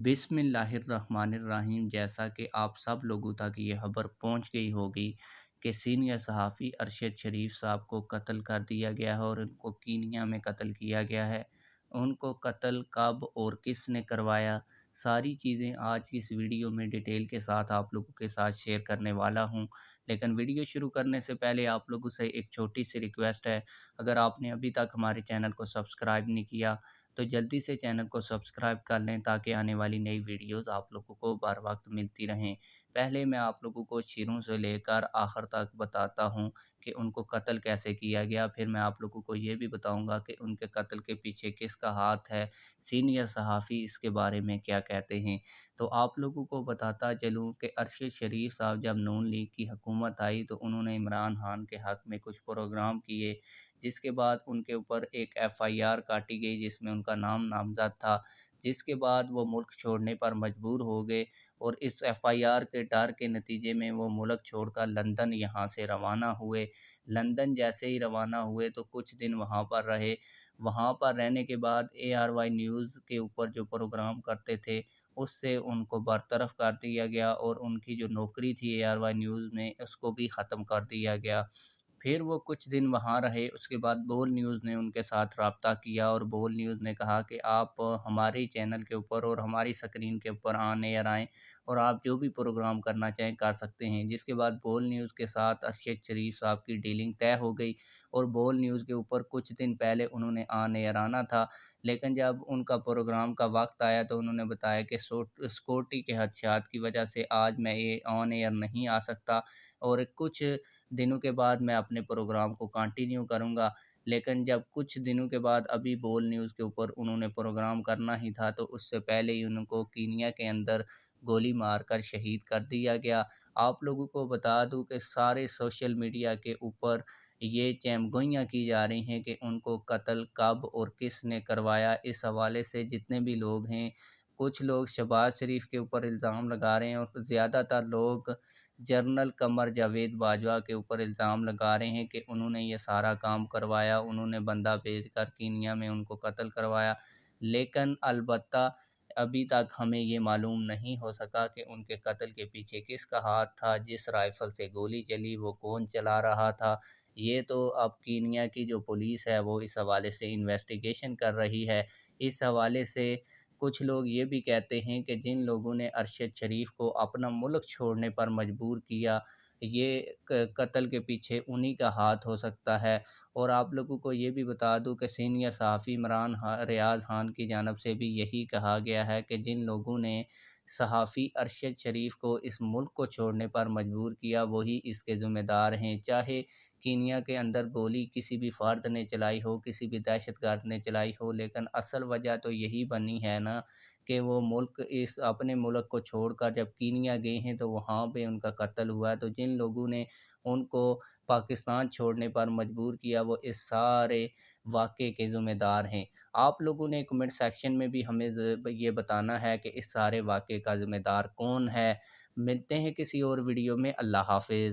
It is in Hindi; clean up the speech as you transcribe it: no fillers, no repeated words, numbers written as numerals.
बिस्मिल्लाहिर्रहमानिर्रहीम। जैसा कि आप सब लोगों तक ये खबर पहुंच गई होगी कि सीनियर सहाफ़ी अरशद शरीफ साहब को कत्ल कर दिया गया है और उनको कीनिया में कत्ल किया गया है। उनको कत्ल कब और किसने करवाया, सारी चीज़ें आज की इस वीडियो में डिटेल के साथ आप लोगों के साथ शेयर करने वाला हूं। लेकिन वीडियो शुरू करने से पहले आप लोगों से एक छोटी सी रिक्वेस्ट है, अगर आपने अभी तक हमारे चैनल को सब्सक्राइब नहीं किया तो जल्दी से चैनल को सब्सक्राइब कर लें ताकि आने वाली नई वीडियोस आप लोगों को बर वक्त मिलती रहें। पहले मैं आप लोगों को शुरू से लेकर आखिर तक बताता हूं कि उनको कत्ल कैसे किया गया। फिर मैं आप लोगों को ये भी बताऊंगा कि उनके कत्ल के पीछे किसका हाथ है, सीनियर सहाफ़ी इसके बारे में क्या कहते हैं। तो आप लोगों को बताता चलूँ कि अरशद शरीफ साहब जब नून लीग की हुकूमत आई तो उन्होंने इमरान खान के हक़ में कुछ प्रोग्राम किए, जिसके बाद उनके ऊपर एक एफ़आईआर काटी गई जिसमें उनका नाम नामज़द था। जिसके बाद वो मुल्क छोड़ने पर मजबूर हो गए और इस एफ़आईआर के डर के नतीजे में वो मुल्क छोड़कर लंदन यहाँ से रवाना हुए। लंदन जैसे ही रवाना हुए तो कुछ दिन वहाँ पर रहे। वहाँ पर रहने के बाद ARY न्यूज़ के ऊपर जो प्रोग्राम करते थे उससे उनको बरतरफ कर दिया गया और उनकी जो नौकरी थी ARY न्यूज़ में उसको भी ख़त्म कर दिया गया। फिर वो कुछ दिन वहाँ रहे, उसके बाद बोल न्यूज़ ने उनके साथ रब्ता किया और बोल न्यूज़ ने कहा कि आप हमारे चैनल के ऊपर और हमारी स्क्रीन के ऊपर ऑन एयर आएँ और आप जो भी प्रोग्राम करना चाहें कर सकते हैं। जिसके बाद बोल न्यूज़ के साथ अरशद शरीफ साहब की डीलिंग तय हो गई और बोल न्यूज़ के ऊपर कुछ दिन पहले उन्होंने ऑन एयर आना था। लेकिन जब उनका प्रोग्राम का वक़्त आया तो उन्होंने बताया कि सिक्योरिटी के खदशात की वजह से आज मैं ये ऑन एयर नहीं आ सकता और कुछ दिनों के बाद मैं अपने प्रोग्राम को कंटिन्यू करूँगा। लेकिन जब कुछ दिनों के बाद अभी बोल न्यूज़ के ऊपर उन्होंने प्रोग्राम करना ही था तो उससे पहले ही उनको कीनिया के अंदर गोली मारकर शहीद कर दिया गया। आप लोगों को बता दूँ कि सारे सोशल मीडिया के ऊपर ये चहमगोइयाँ की जा रही हैं कि उनको कत्ल कब और किसने करवाया। इस हवाले से जितने भी लोग हैं, कुछ लोग शहबाज शरीफ के ऊपर इल्ज़ाम लगा रहे हैं और ज़्यादातर लोग जनरल कमर जावेद बाजवा के ऊपर इल्ज़ाम लगा रहे हैं कि उन्होंने ये सारा काम करवाया, उन्होंने बंदा भेजकर कीनिया में उनको कत्ल करवाया। लेकिन अलबत्ता अभी तक हमें ये मालूम नहीं हो सका कि उनके कत्ल के पीछे किसका हाथ था, जिस राइफ़ल से गोली चली वो कौन चला रहा था। ये तो अब कीनिया की जो पुलिस है वो इस हवाले से इन्वेस्टिगेशन कर रही है। इस हवाले से कुछ लोग ये भी कहते हैं कि जिन लोगों ने अरशद शरीफ को अपना मुल्क छोड़ने पर मजबूर किया, ये कत्ल के पीछे उन्हीं का हाथ हो सकता है। और आप लोगों को ये भी बता दूं कि सीनियर सहाफ़ी रियाज़ खान की जानिब से भी यही कहा गया है कि जिन लोगों ने सहाफ़ी अरशद शरीफ को इस मुल्क को छोड़ने पर मजबूर किया वही इसके ज़िम्मेदार हैं। चाहे कीनिया के अंदर गोली किसी भी फ़र्द ने चलाई हो, किसी भी दहशतगर्द ने चलाई हो, लेकिन असल वजह तो यही बनी है ना कि वो मुल्क इस अपने मुल्क को छोड़कर जब कीनिया गए हैं तो वहाँ पे उनका कत्ल हुआ है। तो जिन लोगों ने उनको पाकिस्तान छोड़ने पर मजबूर किया वो इस सारे वाक़े के ज़िम्मेदार हैं। आप लोगों ने कमेंट सेक्शन में भी हमें ये बताना है कि इस सारे वाक़े का ज़िम्मेदार कौन है। मिलते हैं किसी और वीडियो में। अल्लाह हाफ़िज़।